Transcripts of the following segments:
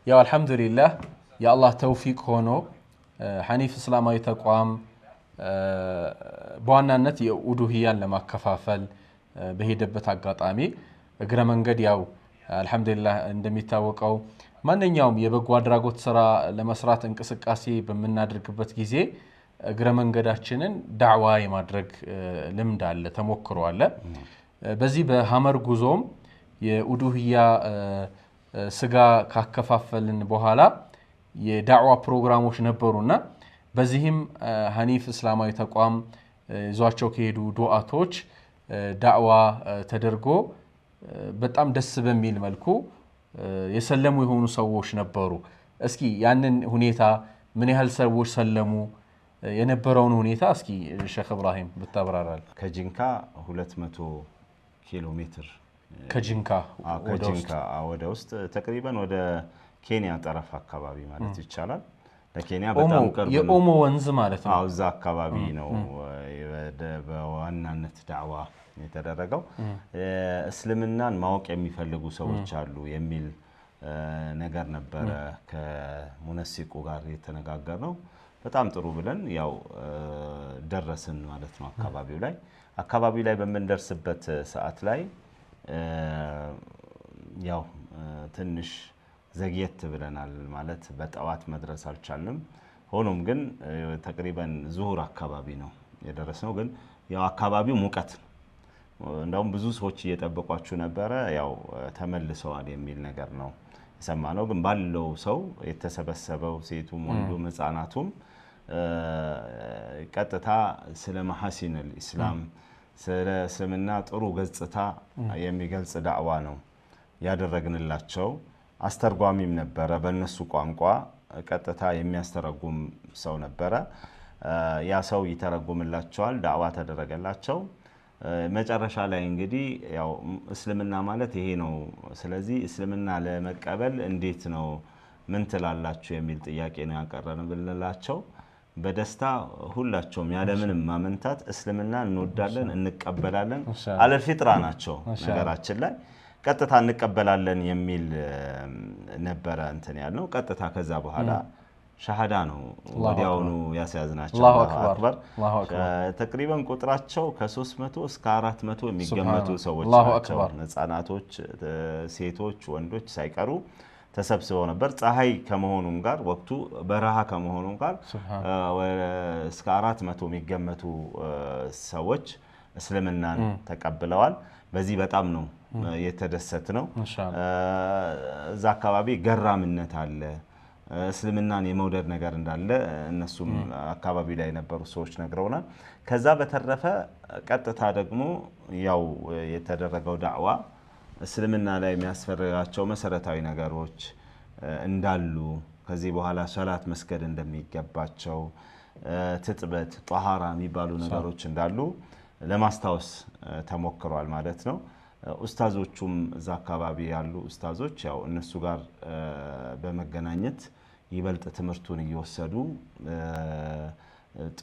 ያው አልহামዱሊላህ የአላህ ተውፊቅ ሆኖ ሐኒፍ እስላማዊ ተቋም በዋናነት የኡዱህያን ለማከፋፈል በሄደበት አጋጣሚ እግረ መንገድ ያው አልহামዱሊላህ እንደሚታወቀው ማንኛውም የበጎ አድራጎት ስራ ለመስራት እንቅስቃሴ በመናደርግበት ጊዜ እግረ መንገዳችንን ዳዕዋ የማድረግ ልምድ አለ ተሞክሮ አለ በዚህ በሐመር ጉዞም የኡዱህያ ስጋ ካከፋፈልን በኋላ የዳዕዋ ፕሮግራሞች ነበሩና በዚህም ሐኒፍ እስላማዊ ተቋም ይዟቸው ከሄዱ ዱዓቶች ዳዕዋ ተደርጎ በጣም ደስ በሚል መልኩ የሰለሙ የሆኑ ሰዎች ነበሩ እስኪ ያንን ሁኔታ ምን ያህል ሰዎች ሰለሙ የነበረውን ሁኔታ እስኪ ሼክ ኢብራሂም ብታብራራል ከጂንካ 200 ኪሎ ሜትር ከጂንካ ወደ ውስጥ ተቅሪበን ወደ ኬንያ ጠረፍ አካባቢ ማለት ይቻላል ለኬንያ በጣም ቅርብ ነው የኦሞ ወንዝ ማለት ነው እዛ አካባቢ ነው በዋናነት ዳዕዋ የተደረገው እስልምናን ማወቅ የሚፈልጉ ሰዎች አሉ የሚል ነገር ነበር ከሙነሲቁ ጋር የተነጋገርነው በጣም ጥሩ ብለን ያው ደረስን ማለት ነው አካባቢው ላይ በመንደርስበት ሰዓት ላይ ያው ትንሽ ዘግየት ብለናል ማለት በጠዋት መድረስ አልቻልንም ሆኖም ግን ተቅሪበን ዙሁር አካባቢ ነው የደረስነው ግን ያው አካባቢው ሙቀት እንደውም ብዙ ሰዎች እየጠበቋችሁ ነበር ያው ተመልሰዋል የሚል ነገር ነው የሰማነው ግን ባለው ሰው የተሰበሰበው ሴቱም ወንዱም ህፃናቱም ቀጥታ ስለ መሐሲነል ኢስላም ስለ እስልምና ጥሩ ገጽታ የሚገልጽ ዳዕዋ ነው ያደረግንላቸው አስተርጓሚም ነበረ በእነሱ ቋንቋ ቀጥታ የሚያስተረጉም ሰው ነበረ ያ ሰው ይተረጉምላቸዋል ዳዕዋ ተደረገላቸው መጨረሻ ላይ እንግዲህ ያው እስልምና ማለት ይሄ ነው ስለዚህ እስልምና ለመቀበል እንዴት ነው ምን ትላላችሁ የሚል ጥያቄ ነው ያቀረብንላቸው በደስታ ሁላቸውም ያለምንም ማመንታት እስልምና እንወዳለን እንቀበላለን አለፊጥራ ናቸው ነገራችን ላይ ቀጥታ እንቀበላለን የሚል ነበረ እንትን ያለው ቀጥታ ከዛ በኋላ ሻሃዳ ነው ወዲያውኑ ያስያዝናቸው አላሁ አክበር ተቅሪበን ቁጥራቸው ከ300 እስከ 400 የሚገመቱ ሰዎች ናቸው ህፃናቶች ሴቶች ወንዶች ሳይቀሩ ተሰብስበው ነበር ፀሐይ ከመሆኑም ጋር ወቅቱ በረሃ ከመሆኑም ጋር እስከ 400 የሚገመቱ ሰዎች እስልምናን ተቀብለዋል በዚህ በጣም ነው የተደሰትነው እዛ አካባቢ ገራምነት አለ እስልምናን የመውደድ ነገር እንዳለ እነሱም አካባቢ ላይ የነበሩ ሰዎች ነግረውናል ከዛ በተረፈ ቀጥታ ደግሞ ያው የተደረገው ዳዕዋ እስልምና ላይ የሚያስፈልጋቸው መሰረታዊ ነገሮች እንዳሉ ከዚህ በኋላ ሶላት መስገድ እንደሚገባቸው ትጥበት ጧሃራ የሚባሉ ነገሮች እንዳሉ ለማስታወስ ተሞክሯል ማለት ነው ኡስታዞቹም እዛ አካባቢ ያሉ ኡስታዞች ያው እነሱ ጋር በመገናኘት ይበልጥ ትምህርቱን እየወሰዱ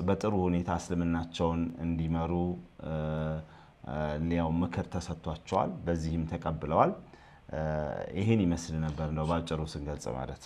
በጥሩ ሁኔታ እስልምናቸውን እንዲመሩ ሊያው ምክር ተሰጥቷቸዋል በዚህም ተቀብለዋል ይሄን ይመስል ነበር ነው ባጭሩ ስንገልጽ ማለት